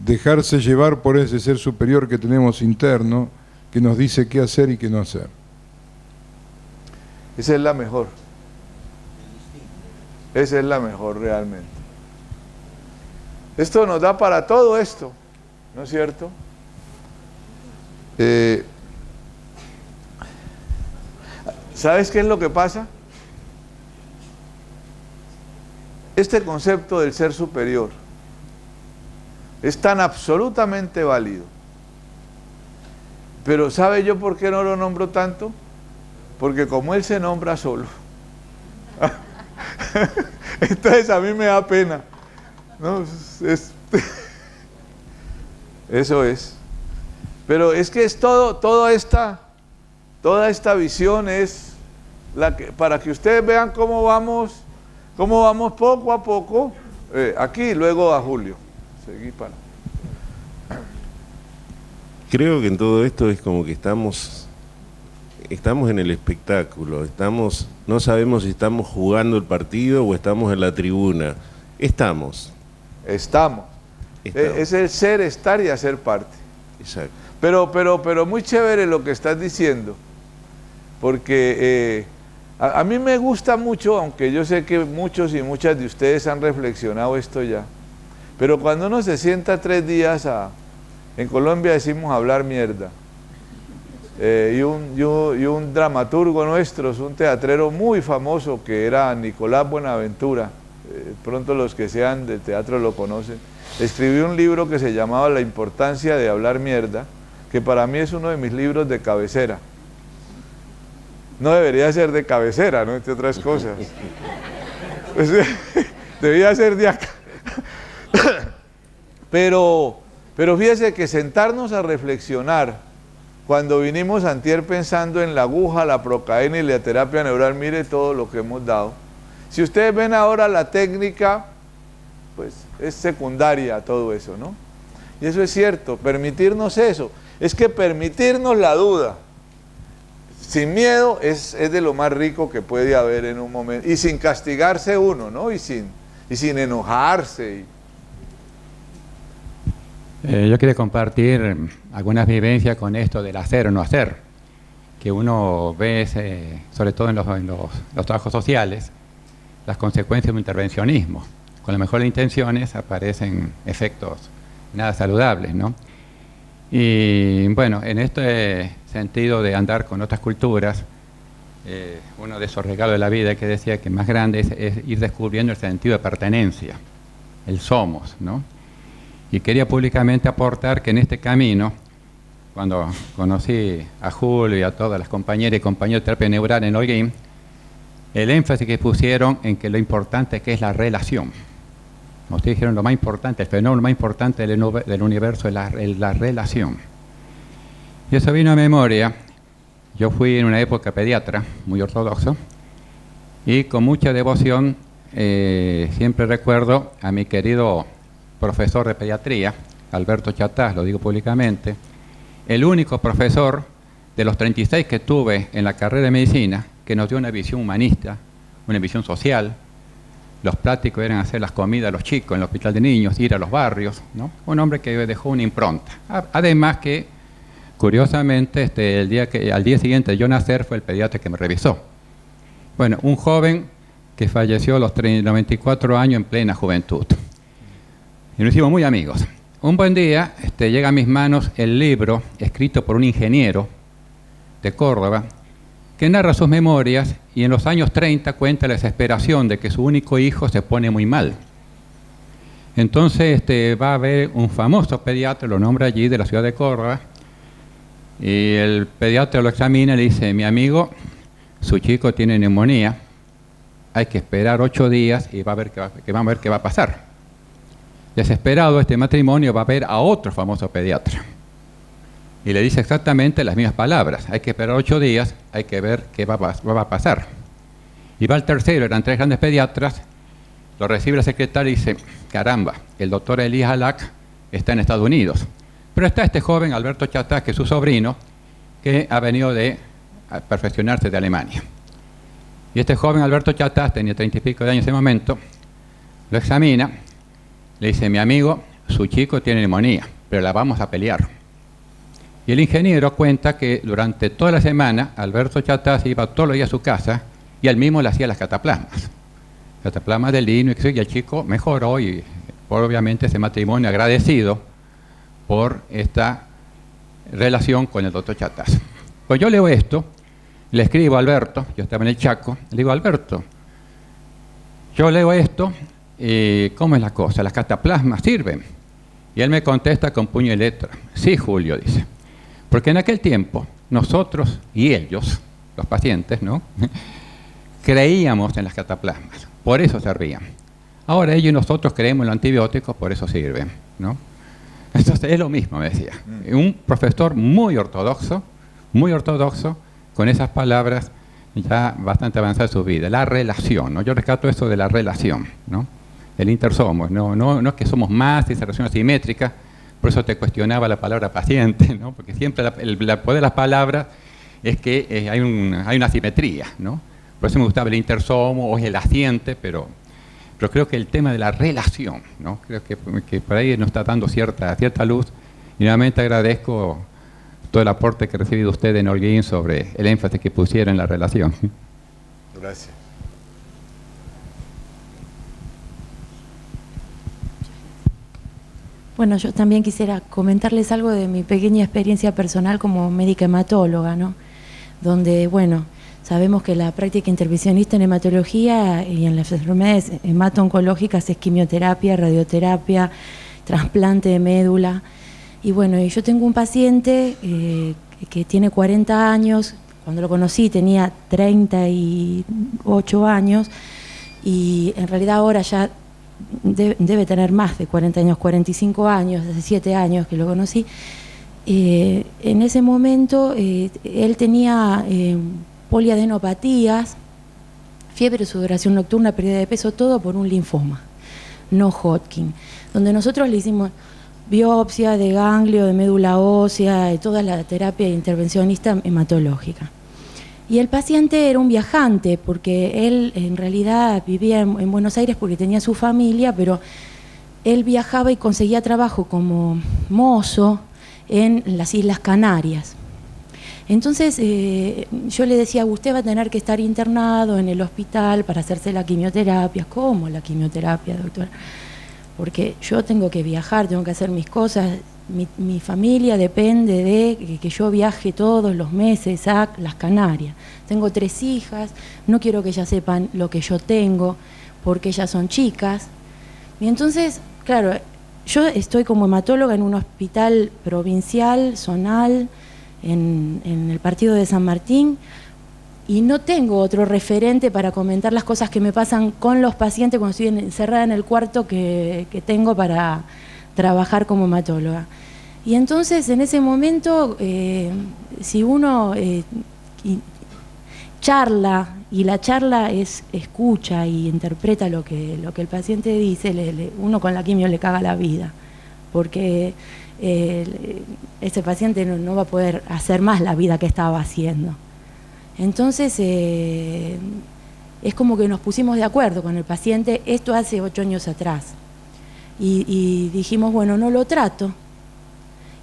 dejarse llevar por ese ser superior que tenemos interno, que nos dice qué hacer y qué no hacer. Esa es la mejor. Esa es la mejor realmente. Esto nos da para todo esto, ¿no es cierto? ¿Sabes qué es lo que pasa? Este concepto del ser superior es tan absolutamente válido. Pero ¿sabe yo por qué no lo nombro tanto? Porque como él se nombra solo. Entonces a mí me da pena. No, eso es. Pero es que es toda esta visión es para que ustedes vean cómo vamos poco a poco. Aquí, luego a Julio. Seguí para. Creo que en todo esto es como que estamos en el espectáculo, no sabemos si estamos jugando el partido o estamos en la tribuna. Estamos. Es el ser, estar y hacer parte. Exacto. Pero muy chévere lo que estás diciendo, porque a mí me gusta mucho, aunque yo sé que muchos y muchas de ustedes han reflexionado esto ya, pero cuando uno se sienta 3 días en Colombia decimos hablar mierda, y un dramaturgo nuestro, un teatrero muy famoso que era Nicolás Buenaventura, pronto los que sean del teatro lo conocen, escribió un libro que se llamaba La importancia de hablar mierda, que para mí es uno de mis libros de cabecera. No debería ser de cabecera, ¿no? Entre otras cosas. Pues, debía ser de acá. Pero fíjese que sentarnos a reflexionar, cuando vinimos antier pensando en la aguja, la procaína y la terapia neural, mire todo lo que hemos dado. Si ustedes ven ahora la técnica, pues es secundaria todo eso, ¿no? Y eso es cierto, permitirnos eso. Es que permitirnos la duda, sin miedo, es de lo más rico que puede haber en un momento. Y sin castigarse uno, ¿no? Y sin enojarse. Yo quería compartir algunas vivencias con esto del hacer o no hacer, que uno ve, sobre todo en los trabajos sociales, las consecuencias de un intervencionismo. Con las mejores intenciones aparecen efectos nada saludables, ¿no? Y bueno, en este sentido de andar con otras culturas, uno de esos regalos de la vida que decía que más grande es ir descubriendo el sentido de pertenencia, el somos, ¿no? Y quería públicamente aportar que en este camino, cuando conocí a Julio y a todas las compañeras y compañeros de terapia neural en Holguín, el énfasis que pusieron en que lo importante que es la relación. Ustedes dijeron lo más importante, el fenómeno más importante del universo es la relación. Y eso vino a memoria. Yo fui en una época pediatra, muy ortodoxo, y con mucha devoción siempre recuerdo a mi querido profesor de pediatría, Alberto Chatás, lo digo públicamente, el único profesor de los 36 que tuve en la carrera de medicina que nos dio una visión humanista, una visión social. Los prácticos eran hacer las comidas a los chicos en el hospital de niños, ir a los barrios, ¿no? Un hombre que dejó una impronta. Además que, curiosamente, al día siguiente de yo nacer fue el pediatra que me revisó. Bueno, un joven que falleció a los 94 años en plena juventud. Y nos hicimos muy amigos. Un buen día llega a mis manos el libro escrito por un ingeniero de Córdoba que narra sus memorias y en los años 30 cuenta la desesperación de que su único hijo se pone muy mal. Entonces va a haber un famoso pediatra, lo nombra allí, de la ciudad de Córdoba, y el pediatra lo examina y le dice: mi amigo, su chico tiene neumonía, hay que esperar 8 días y va a ver qué va a pasar. Desesperado este matrimonio va a ver a otro famoso pediatra y le dice exactamente las mismas palabras: hay que esperar 8 días, hay que ver qué va a pasar. Y va al tercero, eran 3 grandes pediatras, lo recibe la secretaria y dice: caramba, el doctor Elías Alac está en Estados Unidos, pero está este joven Alberto Chatás, que es su sobrino, que ha venido a perfeccionarse de Alemania. Y este joven Alberto Chatás tenía 30 y pico de años en ese momento, lo examina, le dice: mi amigo, su chico tiene neumonía, pero la vamos a pelear. Y el ingeniero cuenta que durante toda la semana Alberto Chatás iba todos los días a su casa y él mismo le hacía las cataplasmas del lino, y el chico mejoró, y obviamente ese matrimonio agradecido por esta relación con el doctor Chatás. Pues yo leo esto, le escribo a Alberto, yo estaba en el Chaco, le digo: Alberto, yo leo esto, ¿cómo es la cosa? ¿Las cataplasmas sirven? Y él me contesta con puño y letra: sí, Julio, dice. Porque en aquel tiempo, nosotros y ellos, los pacientes, ¿no?, creíamos en las cataplasmas, por eso servían. Ahora ellos y nosotros creemos en los antibióticos, por eso sirven, ¿no? Entonces es lo mismo, me decía. Un profesor muy ortodoxo, con esas palabras ya bastante avanzada en su vida. La relación, ¿no? Yo rescato eso de la relación, ¿no? El intersomos, no es que somos más, esa relación asimétrica, por eso te cuestionaba la palabra paciente, ¿no? Porque siempre el poder de las palabras es que hay una asimetría, ¿no? Por eso me gustaba el intersomo o el asiente, pero creo que el tema de la relación, ¿no? Creo que por ahí nos está dando cierta luz, y nuevamente agradezco todo el aporte que he recibido usted en Holguín sobre el énfasis que pusieron en la relación. Gracias. Bueno, yo también quisiera comentarles algo de mi pequeña experiencia personal como médica hematóloga, ¿no? Donde, bueno, sabemos que la práctica intervencionista en hematología y en las enfermedades hemato-oncológicas es quimioterapia, radioterapia, trasplante de médula. Y bueno, yo tengo un paciente que tiene 40 años, cuando lo conocí tenía 38 años, y en realidad ahora ya debe tener más de 40 años, 45 años, hace 7 años que lo conocí. En ese momento él tenía poliadenopatías, fiebre, sudoración nocturna, pérdida de peso, todo por un linfoma, no Hodgkin, donde nosotros le hicimos biopsia de ganglio, de médula ósea, toda la terapia intervencionista hematológica. Y el paciente era un viajante, porque él en realidad vivía en Buenos Aires porque tenía su familia, pero él viajaba y conseguía trabajo como mozo en las Islas Canarias. Entonces yo le decía, usted va a tener que estar internado en el hospital para hacerse la quimioterapia. ¿Cómo la quimioterapia, doctora? Porque yo tengo que viajar, tengo que hacer mis cosas. Mi familia depende de que yo viaje todos los meses a las Canarias. Tengo 3 hijas, no quiero que ellas sepan lo que yo tengo, porque ellas son chicas. Y entonces, claro, yo estoy como hematóloga en un hospital provincial, zonal, en el partido de San Martín, y no tengo otro referente para comentar las cosas que me pasan con los pacientes cuando estoy encerrada en el cuarto que tengo para trabajar como hematóloga. Y entonces en ese momento, si uno charla, y la charla escucha y interpreta lo que el paciente dice, uno con la quimio le caga la vida, porque ese paciente no va a poder hacer más la vida que estaba haciendo. Entonces es como que nos pusimos de acuerdo con el paciente, esto hace 8 años atrás. Y dijimos, bueno, no lo trato,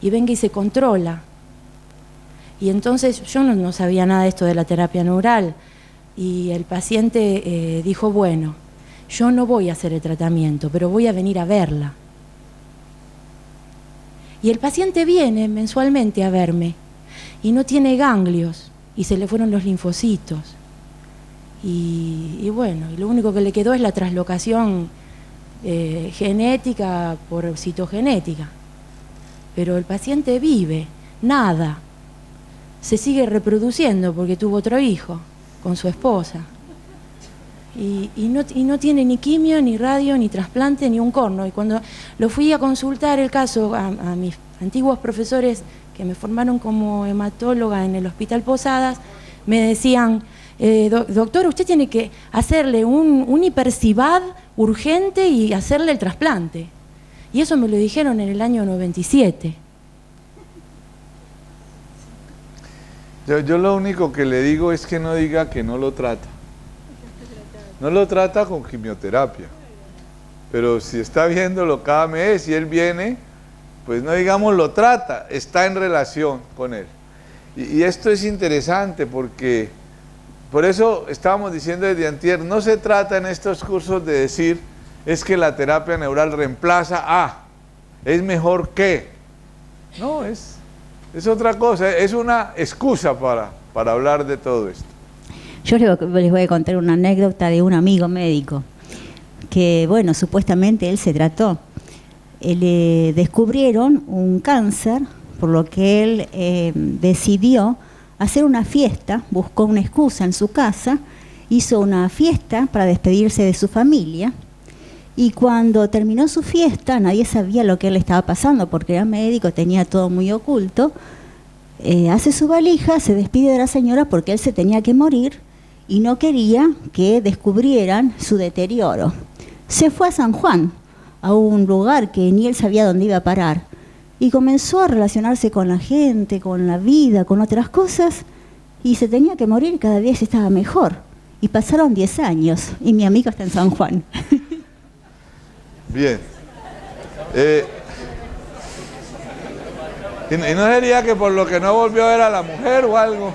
y venga y se controla. Y entonces yo no sabía nada de esto de la terapia neural, y el paciente dijo, bueno, yo no voy a hacer el tratamiento, pero voy a venir a verla. Y el paciente viene mensualmente a verme, y no tiene ganglios, y se le fueron los linfocitos. Y bueno, y lo único que le quedó es la traslocación genética por citogenética, pero el paciente vive, nada, se sigue reproduciendo porque tuvo otro hijo con su esposa, y no tiene ni quimio, ni radio, ni trasplante, ni un corno. Y cuando lo fui a consultar el caso a mis antiguos profesores que me formaron como hematóloga en el Hospital Posadas, me decían, doctor, usted tiene que hacerle un hipercibad urgente y hacerle el trasplante. Y eso me lo dijeron en el año 97. Yo lo único que le digo es que no diga que no lo trata. No lo trata con quimioterapia. Pero si está viéndolo cada mes y él viene, pues no digamos lo trata, está en relación con él. Y esto es interesante porque, por eso estábamos diciendo desde antier, no se trata en estos cursos de decir, es que la terapia neural reemplaza a, es mejor que. No, es otra cosa, es una excusa para hablar de todo esto. Yo les voy a contar una anécdota de un amigo médico que, bueno, supuestamente él se trató. Le descubrieron un cáncer, por lo que él decidió hacer una fiesta, buscó una excusa en su casa, hizo una fiesta para despedirse de su familia Y cuando terminó su fiesta, nadie sabía lo que le estaba pasando porque era médico, tenía todo muy oculto. Hace su valija, se despide de la señora porque él se tenía que morir y no quería que descubrieran su deterioro. Se fue a San Juan, a un lugar que ni él sabía dónde iba a parar, y comenzó a relacionarse con la gente, con la vida, con otras cosas, y se tenía que morir y cada vez estaba mejor. Y pasaron 10 años, y mi amigo está en San Juan. Bien. ¿Y no sería que por lo que no volvió a ver a la mujer o algo?